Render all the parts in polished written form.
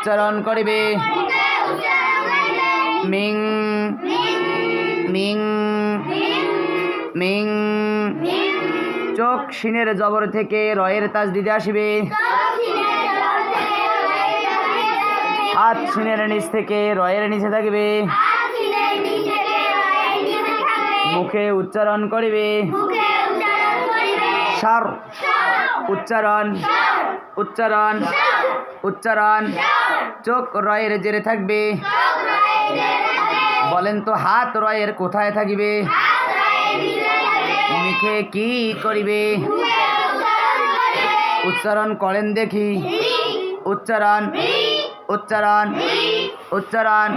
উচ্চারণ করিবে Ming Ming Ming. চোখ সিনের জবর থেকে রয়ের তাসদিদে আসিবে। হাত সিনের নিচ থেকে রয়ের নিচে থাকিবে। মুখে উচ্চারণ করিবে সার। উচ্চারণ উচ্চারণ উচ্চারণ। চোখ রয়ের জেরে থাকবে। বলেন তো হাত রয়ের কোথায় থাকিবে? মুখে কি করিবে? উচ্চারণ করেন দেখি। উচ্চারণ উচ্চারণ উচ্চারণ।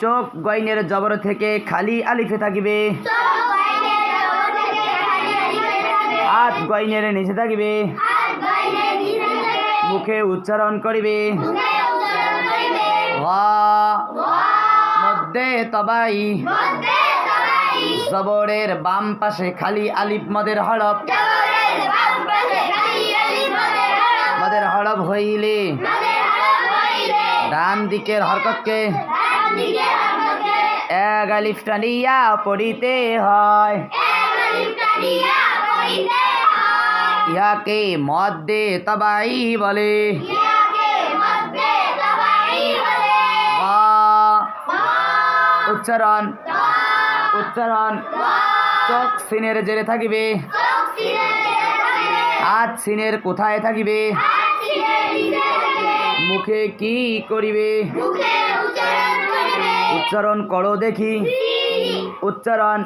চোখ গইনের জবর থেকে খালি আলিফে থাকিবে। হাত গইনের নিচে থাকিবে। মুখে উচ্চারণ করিবে মধ্যে তবাই। জবরের বাম পাশে খালি আলিফ মদের হরফ। মদের হরফ হইলে ডান দিকের হরকতকে এক আলিফ টানিয়া পড়িতে হয়। ইহাকে মধ্যে তবাই বলে। উচ্চারণ উচ্চারণ। চোখ সিনের জেরে থাকিবে। হাত সিনের কোথায় থাকিবে? মুখে কি করিবে? উচ্চারণ করো দেখি। উচ্চারণ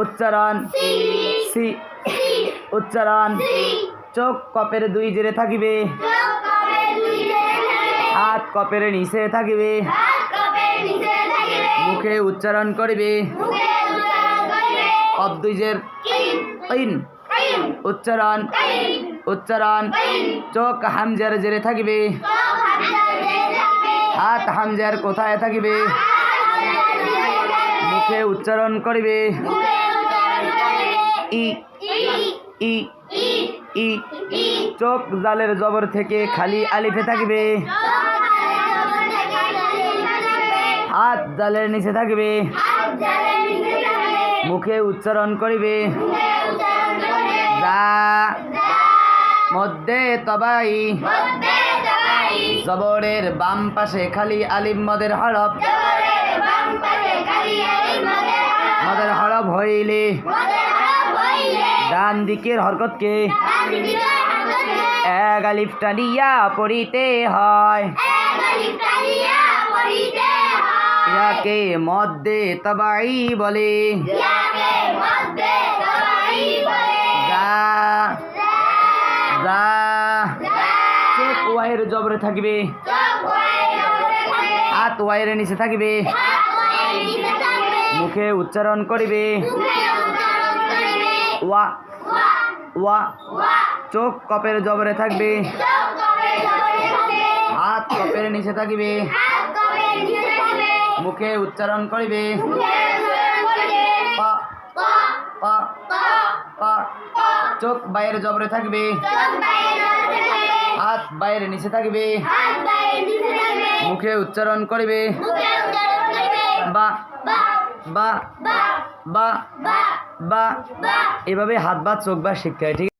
উচ্চারণ সি। উচ্চারণ। চোখ কপের দুই জেরে থাকিবে। হাত কপের নিচে থাকিবে। মুখে উচ্চারণ করিবে অবদুইজের ইন। উচ্চারণ উচ্চারণ। চোখ হামজার জেরে থাকিবে। হাত হামজার কোথায় থাকিবে? মুখে উচ্চারণ করিবে ই ই ই। চোখ জালের জবর থেকে খালি আলিফে থাকিবে। হাত জালের নিচে থাকিবে। মুখে উচ্চারণ করিবে যা। মধ্যে তবাই। জবরের বাম পাশে খালি আলিফ মদের হরফ। মদের হরফ হইলে ডান দিকের হরকতকে এক আলিফ টানিয়া পড়িতে হয়। ইহাকে মধ্যে তবাই বলে। চোখ ওয়াইয়ের জবরে থাকিবে। হাত ওয়াইয়ের নিচে থাকিবে। মুখে উচ্চারণ করিবে ওয়া ওয়া। চোখ কপের জবরে থাকবে। হাত কপের নিচে থাকিবে। মুখে উচ্চারণ করিবে পা পা পা। চোখ বাইরের জবরে থাকবে। হাত বাইরের নিচে থাকিবে। মুখে উচ্চারণ করিবে বা বা বা বা। এভাবে হাত বা চোখ বা শিখতে হয়। ঠিক